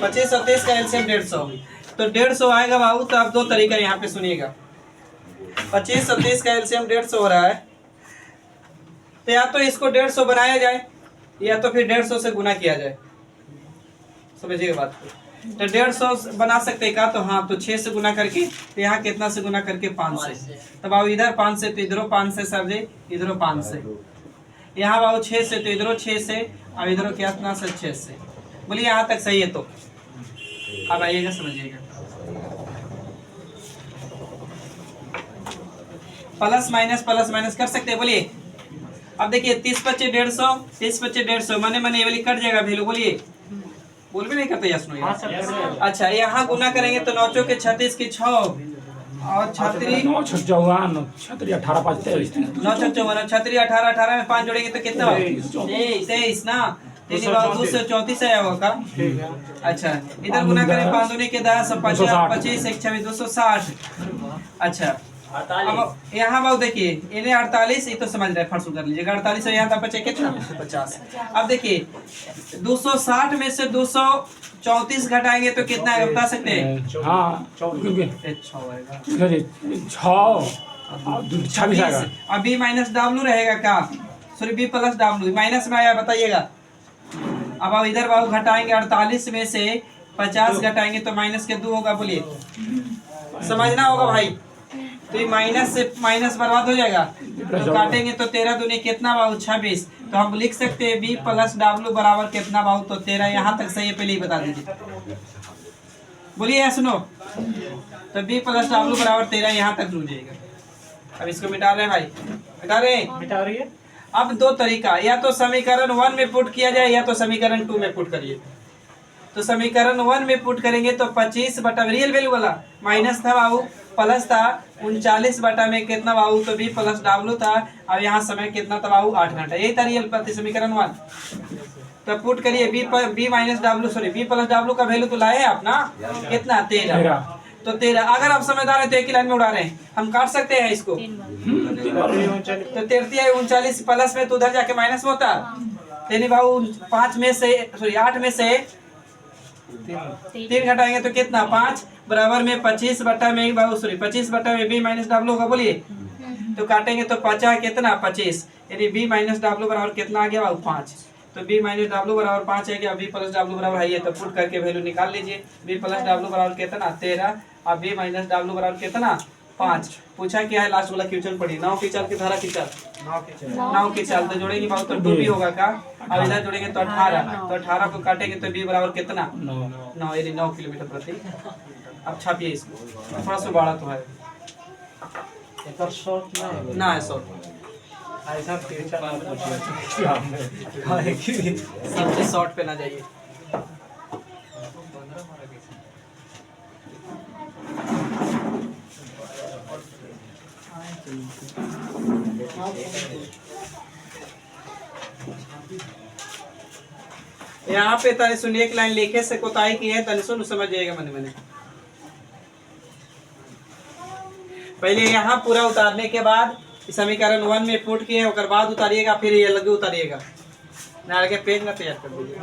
25 और 30 का एलसीएम 150, तो 150 आएगा बाबू। तो आप दो तरीका यहाँ पे सुनिएगा, 25 और 30 का एलसीएम 150 हो रहा है, तो या तो इसको 150 बनाया जाए या तो फिर 150 से गुना किया जाए, समझिएगा बात को। तो 150 बना सकते हैं का, तो हाँ, तो 6 से गुना करके, तो यहाँ कितना से गुना करके 5 से, तब बाबू इधर 5 से तो इधरों 5 से, सब इधरों 5 से, यहाँ बाबू 6 से तो इधरों 6 से, और इधरों कितना से 6 से। बोलिए यहाँ तक सही है। तो अब आइएगा समझिएगा, प्लस माइनस कर सकते हैं, बोलिए। अब देखिए 30 × 25 150, 30 × 25 150, मने ये वाली कट जाएगा वैल्यू, बोलिए, बोल भी नहीं करते या सुनो। अच्छा, यहाँ गुना करेंगे तो 9 के 36 की 6 और 36 9 6 54 36 18 5 23 9 6 54 36 18 18 में 5 जोड़ेंगे तो कितना होगा, 23 ना, 234 आया होगा का। अच्छा, इधर गुना करें 5 दूनी के 10 25 1 26 260। अच्छा, अब यहाँ बाबू देखिए, इन्हें 48, ये तो समझ रहे, फर्स्ट कर लीजिएगा, 48 और यहाँ था बचे कितना 50। अब देखिए 260 में से 234 घटाएंगे तो कितना है बता सकते हैं, हाँ 26 आएगा। अब बी माइनस W रहेगा का, sorry B plus W minus में आया, बताइएगा। अब आप इधर बाबू घटाएंगे 48 में से 50 घटाएंगे तो माइनस के 2 होगा, बोलिए, समझना होगा भाई। तो ये माइनस से माइनस बर्बाद हो जाएगा, तो काटेंगे तो 13 दूनी कितना बाबू 26। तो हम लिख सकते हैं बी प्लस W बराबर कितना बाबू, तो 13। यहाँ तक सही है, पहले ही बता दीजिए, बोलिए सुनो। तो बी प्लस W बराबर 13, यहाँ तक रुक जाएगा। अब इसको मिटा रहे हैं भाई, मिटा रहे हैं। अब दो तरीका, या तो समीकरण 1 में पुट किया जाए या तो समीकरण 2 में पुट करिए। तो समीकरण 1 में पुट करेंगे तो 25 बटा रियल वैल्यू वाला माइनस था बाबू, प्लस था 39 बटा में कितना बाबू, तो बी प्लस W था। अब यहाँ समय कितना था बाबू 8 घंटा, यही था रियल प्रति समीकरण 1। तो पुट करिए B minus W, sorry B plus W का वैल्यू तो लाए आप ना, कितना 13। तो 13, अगर आप समझदार है तो एक ही लाइन में उड़ा रहे हैं, हम काट सकते हैं इसको। तो 33 39 प्लस में तो उधर जाके माइनस में होता, यानी बाबू 5 में से, सॉरी 8 में से 3 घटाएंगे तो कितना 5 बराबर में 25 बटा में बाबू, सॉरी 25 बटा में बी माइनस W होगा, बोलिए। तो काटेंगे तो 50 कितना 25, यानी बी माइनस W बराबर कितना आ गया बाबू 5। तो बी माइनस W बराबर 5 है, बी प्लस W बराबर है, तो पुट करके वैल्यू निकाल लीजिए। बी प्लस W बराबर कितना 13 और बी माइनस W बराबर कितना 5। पूछा क्या है लास्ट वाला क्वेश्चन पढ़ी, नाव की चाल की धारा की चाल, नाव की चाल। तो जोड़ेंगे बाबू तो 2 भी होगा का, अब इधर जोड़ेंगे तो 18, तो 18 को काटेंगे तो बी बराबर कितना 9, यानी 9 किलोमीटर प्रति। अब छापिए इसको, थोड़ा सा बड़ा तो है ना, है शॉर्ट सबसे शॉर्ट पे ना जाइए। यहाँ पे तने सुनिए एक लाइन लिखे से कोताही की है, तने सुन समझ जाएगा मन में। पहले यहाँ पूरा उतारने के बाद समीकरण 1 में पुट किए, उसके बाद उतारिएगा, फिर ये अलग उतारिएगा। ना आगे पेज ना तैयार कर दीजिए।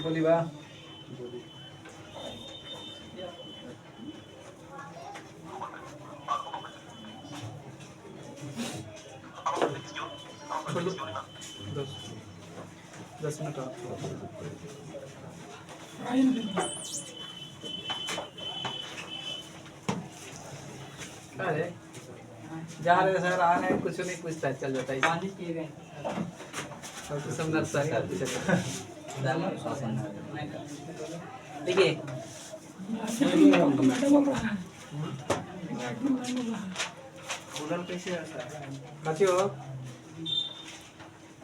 बोली बा बोलो 10 मिनट और। अरे जा रहे सर, आ रहे, कुछ नहीं पूछता, चल जाता है। पानी पिए गए तो सब नर्सरी देखिए। कूलर कैसे आता है? बच्चों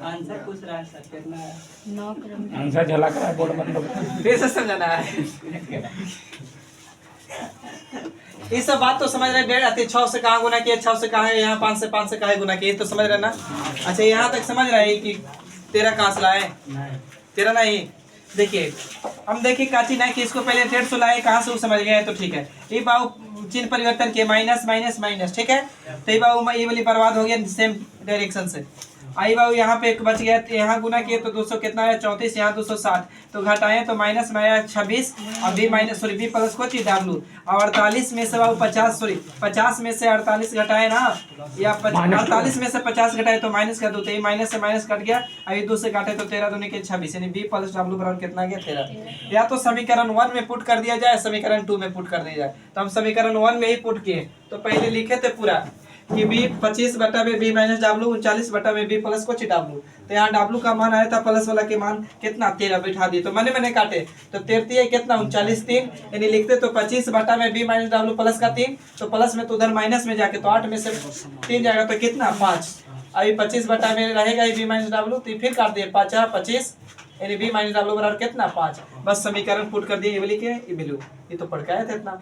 आंसर पूछ रहा है सर, कितना है? 9 किलोमीटर। आंसर झलक रहा है बोर्ड मतलब। फिर से समझाना है। ये सब बात तो समझ रहे हैं। 1.5 6 से कहाँ गुना किया, 6 से कहाँ है, यहाँ 5 से 5 से कहाँ गुना किया, तो समझ रहे ना। अच्छा यहाँ तक समझ रहे हैं कि 13 कहाँ से लाए? 13 नहीं। देखिए हम देखिए काची नहीं कि इसको पहले 150 लाए, कहाँ से वो समझ गए तो ठीक है। ये बाबू चिन्ह परिवर्तन किए, माइनस माइनस माइनस, ठीक है। तो ये बाबू ये वाली बर्बाद हो गया सेम डायरेक्शन से। आई बाबू यहाँ पे एक बच गया, यहाँ गुना किए तो 200 कितना है 34, यहाँ 260 तो घटाए तो माइनस में आया 26 और B minus sorry B plus को डब्लू और 48 में से बाबू 50 में से 48 घटाए ना, या 48 में से 50 घटाए तो माइनस कर दो, तो ये माइनस से माइनस कट गया। अभी 2 से काटे तो 13 दूनी के 26, यानी बी प्लस डब्लू बराबर कितना गया 13। या तो समीकरण 1 में पुट कर दिया जाए, समीकरण 2 में पुट कर दिया जाए। तो हम समीकरण 1 में ही पुट किए, तो पहले लिखे थे पूरा कि बी 25 बटा में बी माइनस डब्लू 39 बटा में बी प्लस को डब्लू। तो यहाँ डब्लू का मान आया था, प्लस वाला के मान कितना 13 बिठा दिए, तो मैंने काटे तो 33 कितना 39 3, यानी लिखते तो 25 बटा में बी माइनस डब्लू प्लस का 3, तो प्लस में तो उधर माइनस में जाके तो 8 में से 3 जाएगा तो कितना 5। अभी 25 बटा में रहेगा बी माइनस डब्लू, तो फिर काट दिए 5 25, यानी बी माइनस डब्लू बराबर कितना 5। बस समीकरण पुट कर दिए, ये वाली के ये वैल्यू, ये तो पढ़ के आए थे इतना।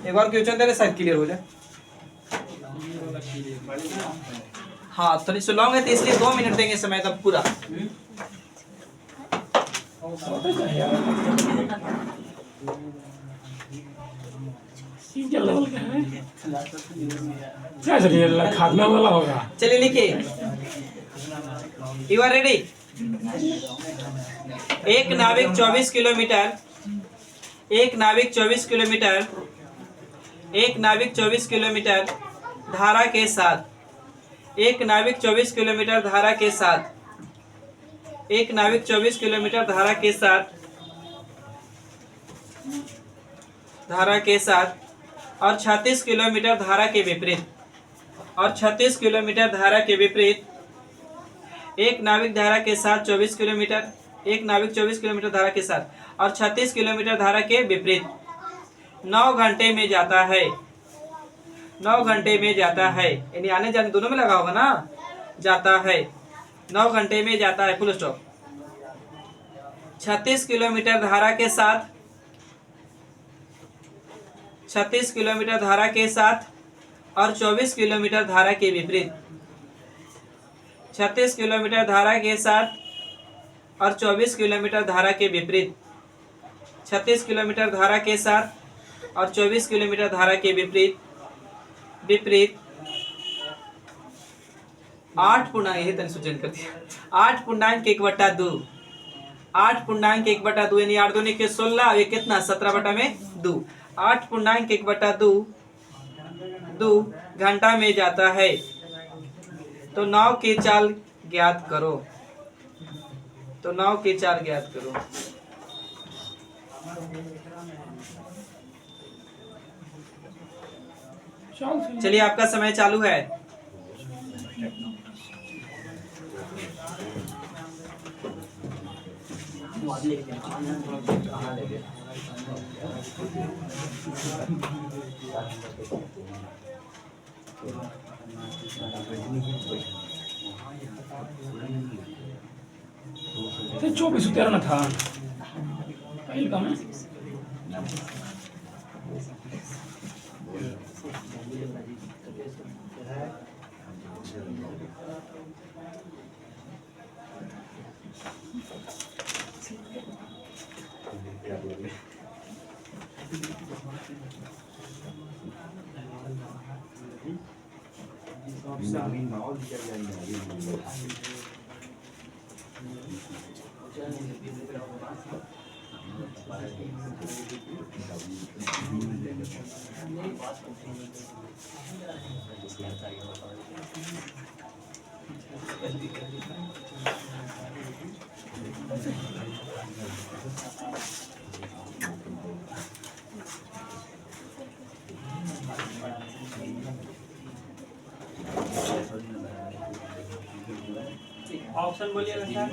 एक बार क्वेश्चन दे रहे शायद क्लियर हो जाए। हाँ थोड़ी सी लॉन्ग है तो इसलिए 2 मिनट देंगे समय तब पूरा। क्या चलिए खादना वाला होगा। चलिए लिखिए, यू आर रेडी। एक नाविक 24 किलोमीटर, एक नाविक 24 किलोमीटर, एक नाविक 24 किलोमीटर धारा के साथ, एक नाविक 24 किलोमीटर धारा के साथ, एक नाविक 24 किलोमीटर धारा के साथ, धारा के साथ और 36 किलोमीटर धारा के विपरीत, और 36 किलोमीटर धारा के विपरीत एक नाविक धारा के साथ 24 किलोमीटर, एक नाविक 24 किलोमीटर धारा के साथ और 36 किलोमीटर धारा के विपरीत 9 घंटे में जाता है, 9 घंटे में जाता है, यानी आने जाने दोनों में लगा होगा ना, जाता है 9 घंटे में जाता है, फुल स्टॉप। 36 किलोमीटर धारा के साथ, 36 किलोमीटर धारा के साथ और 24 किलोमीटर धारा के विपरीत, 36 किलोमीटर धारा के साथ और 24 किलोमीटर धारा के विपरीत, 36 किलोमीटर धारा के साथ और 24 किलोमीटर धारा के विपरीत, विपरीत 8 पूर्णांक, यही तने सूचन कर दिया, 8 पूर्णांक 1/2, 8 पूर्णांक 1/2 यानी 8 दूनी के 16, ये कितना 17 बटा में 2, 8 पूर्णांक 1/2 2 घंटा में जाता है। तो नाव की चाल ज्ञात करो, तो नाव की चाल ज्ञात करो। चलिए आपका समय चालू है। तो 24 13 था पहले का में ऑप्शन बोलिएगा सर,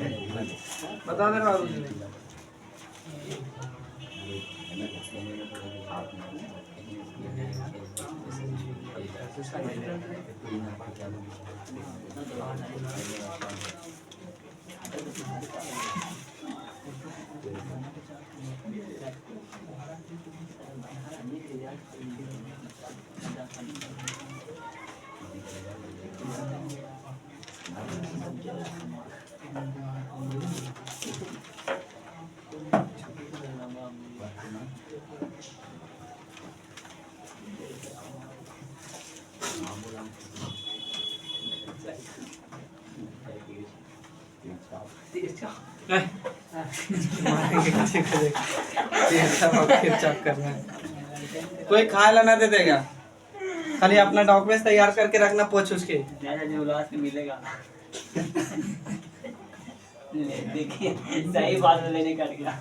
बता दे बाबू जी। कोई खाए ला ना दे देगा, खाली अपना डॉक्यूमेंट तैयार करके रखना, पूछ उसके मिलेगा। देखिए सही बात लेने कर गया।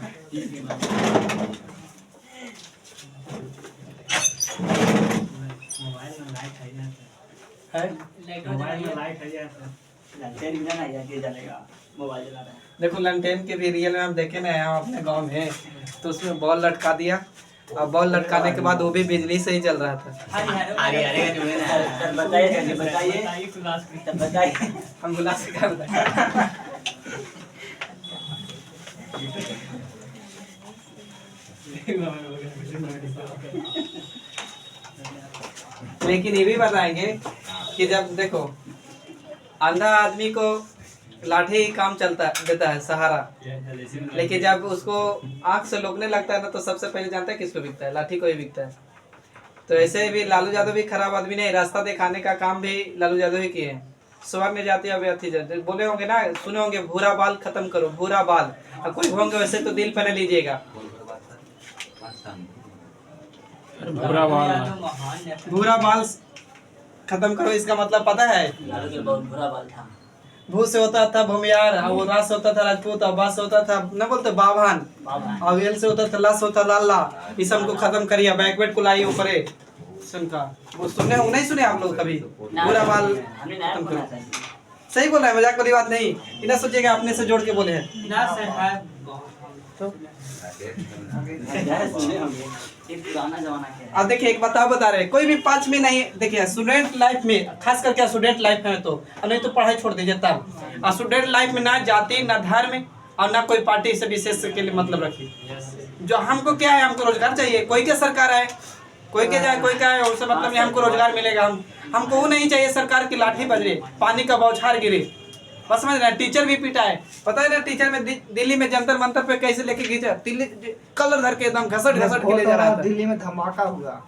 देखो लंटेन के भी रियल में हम देखे ना यहाँ अपने गांव में, तो उसमें बॉल लटका दिया, और बॉल लटकाने के बाद वो भी बिजली से ही चल रहा था। बताइए बताइए हम गुलाब से क्या बताएं। लेकिन ये भी बताएंगे कि जब देखो अंधा आदमी को लाठी ही काम चलता देता है सहारा, लेकिन जब उसको आंख से लोकने लगता है ना, तो सबसे पहले जानता है किसको बिकता है, लाठी को ही बिकता है। तो ऐसे भी लालू यादव भी खराब आदमी नहीं, रास्ता दिखाने का काम भी लालू यादव ही किए हैं। स्वर्ण जाति अभ्यर्थी बोले होंगे ना, सुने होंगे भूरा बाल खत्म करो, भूरा बाल, और कोई होंगे वैसे तो दिल पे न लीजिएगा। भूरा बाल खत्म करो, इसका मतलब पता है? बुरा बाल था। भू से होता था भूमियार, और रा से होता था राजपूत, और बा से होता था न बोलते बाभान, और एल से होता था ला से होता लाला। इस हमको खत्म करिए, बैकवर्ड को लाइए ऊपरे। सुनका वो सुने नहीं सुने आप लोग कभी? पूरा बाल खत्म करो। सही बोल रहा है, मजाक वाली बात नहीं। इतना सोचिएगा अपने से जोड़ के बोले हैं ना सर। तो पुराना जमाना के। अब देखिए एक बात बता रहे, कोई भी 5 में नहीं, देखिए स्टूडेंट लाइफ में, खास करके स्टूडेंट लाइफ में तो, नहीं तो पढ़ाई छोड़ दीजिए तब। और स्टूडेंट लाइफ में ना जाति ना धर्म और ना कोई पार्टी से विशेष के लिए मतलब रखिए। जो हमको क्या है, हमको रोजगार चाहिए। कोई क्या सरकार है, कोई क्या जाए, कोई क्या है, उससे मतलब नहीं हमको रोजगार मिलेगा। हमको वो नहीं चाहिए सरकार की लाठी बजरे, पानी का बौछार गिरे, बस समझ रहे। टीचर भी पिटा है, पता है ना? टीचर में दिल्ली में जंतर मंतर पे कैसे लेके खींचा, दिल्ली कलर धर के एकदम घसट घसट के ले जा रहा था। दिल्ली में धमाका हुआ।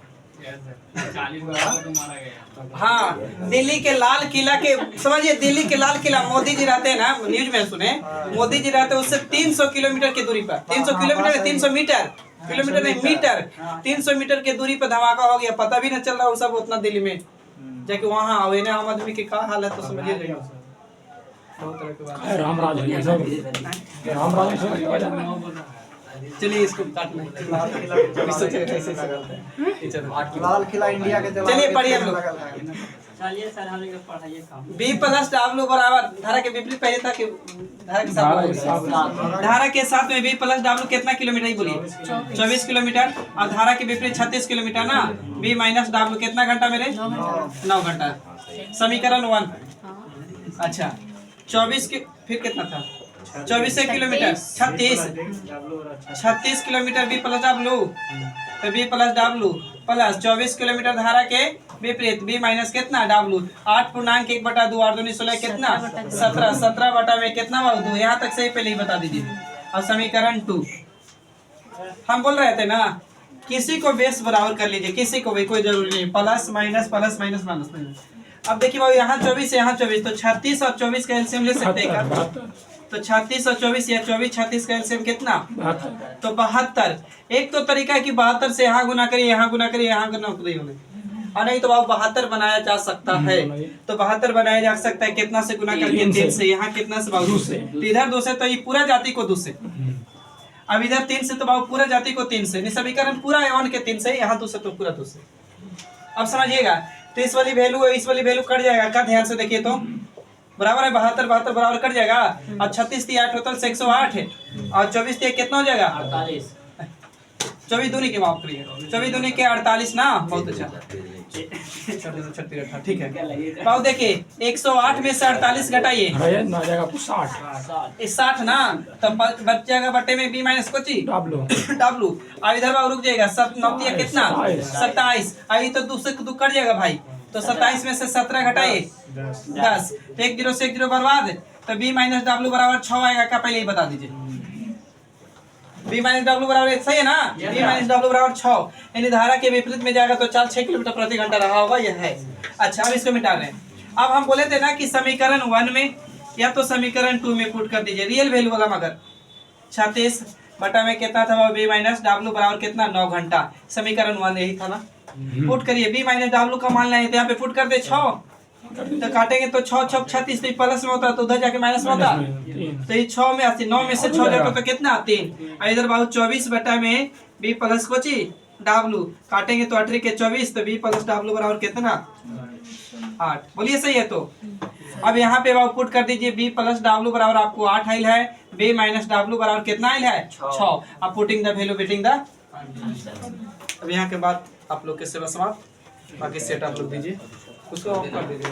हाँ, दिल्ली के लाल किला के, समझिए दिल्ली के लाल किला, मोदी जी रहते हैं ना, न्यूज में सुने, मोदी जी रहते हैं उससे 300 किलोमीटर की दूरी पर, 300 किलोमीटर 300 मीटर, किलोमीटर नहीं मीटर, 300 मीटर की दूरी पर धमाका हो गया, पता भी नहीं चल रहा वो सब उतना दिल्ली में जाके वहाँ आम आदमी की क्या हाल है, तो समझिए। राम राज है सब, राम राज है सब। चलिए इसको काटना है। लाल किला इंडिया के चलिए पढ़िए हम लोग। चलिए सर हम लोग पढ़ाइए काम बी प्लस डब्ल्यू बराबर धारा के विपरीत पहले था कि धारा के धारा के साथ साथ धारा के साथ में बी प्लस डब्ल्यू कितना किलोमीटर ही बोलिए 24 किलोमीटर और धारा के विपरीत 36 किलोमीटर ना बी माइनस डब्ल्यू कितना घंटा मेरे 9 घंटा समीकरण 1 अच्छा 24 की फिर कितना था 24 kilometre 36 kilometre B plus W तो B plus W plus 24 kilometre धारा के विपरीत बी माइनस कितना डब्ल्यू 8.1/2 और 2 16 कितना 17 बटा में कितना भाव 2 यहाँ तक सही पहले ही बता दीजिए। और समीकरण 2 हम बोल रहे थे ना किसी को बेस बराबर कर लीजिए किसी को भी कोई जरूरी नहीं प्लस माइनस माइनस। अब देखिए भाई यहाँ 24 यहाँ 24 तो 36 और 24 का एलसीएम ले सकते हैं क्या? तो 36 और 24 या 24 36 का एलसीएम कितना तो 72। एक तो तरीका है कि 72 से यहाँ गुना करिए यहाँ गुना करिए यहाँ गुना करिए और नहीं तो आप 72 बनाया जा सकता है। तो 72 बनाया जा सकता है कितना से गुना करके 3 से यहाँ कितना से बाबू 2 से इधर 2 से तो ये पूरा जाति को 2 से अब इधर 3 से तो बाबू पूरा जाति को 3 से समीकरण पूरा है 1 के 3 से यहाँ 2 से तो पूरा 2 से। अब समझिएगा तो इस वाली वैल्यू कट जाएगा का ध्यान से देखिए तो बराबर है 72 बराबर कट जाएगा और 36 3 8 टोटल 108 है और 24 3 कितना हो जाएगा 48 24 दूनी के माफ करिए 24 दूनी के 48 ना बहुत अच्छा 36 ठीक है बाबू देखिए 108 में से 48 घटाइए ना जाएगा आपको 60 60 ना तो बच जाएगा बट्टे में बी माइनस को ची डब्ल्यू डब्लू अब इधर बाबू रुक जाएगा 9 कितना 27 अभी तो 2 से 2 कट जाएगा भाई तो 27 में से 17 घटाइए 10 तो 1 0 से 1 0 बर्बाद तो बी माइनस डब्ल्यू बराबर 6 आएगा क्या पहले ही बता दीजिए बी माइनस डब्ल्यू बराबर सही है ना बी माइनस डब्ल्यू बराबर 6 यानी धारा के विपरीत में जाएगा तो 4-6 किलोमीटर प्रति घंटा रहा होगा यह है। अच्छा अब इसको मिटा रहे हैं। अब हम बोले थे ना कि समीकरण 1 में या तो समीकरण 2 में पुट कर दीजिए रियल वैल्यू वाला मगर 36 बटा में कितना था बी माइनस डब्ल्यू बराबर कितना 9 घंटा समीकरण 1 यही था ना पुट करिए बी माइनस डब्ल्यू का मान लाए तो यहाँ पे पुट कर दे 6 तो काटेंगे तो 6 6 36 तो प्लस में होता तो उधर जाके माइनस में होता तो ये 6 में 9 में से 6 जाता तो कितना 3 और इधर बाबू 24 बटा में बी प्लस कोची डब्ल्यू काटेंगे तो 18 के 24 तो बी प्लस डब्ल्यू बराबर कितना 8 बोलिए सही है। तो अब यहाँ पे बाबू पुट कर दीजिए बी प्लस डब्ल्यू बराबर आपको 8 आइल है बी माइनस डब्ल्यू बराबर कितना आइल है 6 अब putting the value beating the अब यहाँ के बाद आप लोग के सेवा समाप्त बाकी सेट आप लोग दीजिए उसको ऑफ कर दीजिए।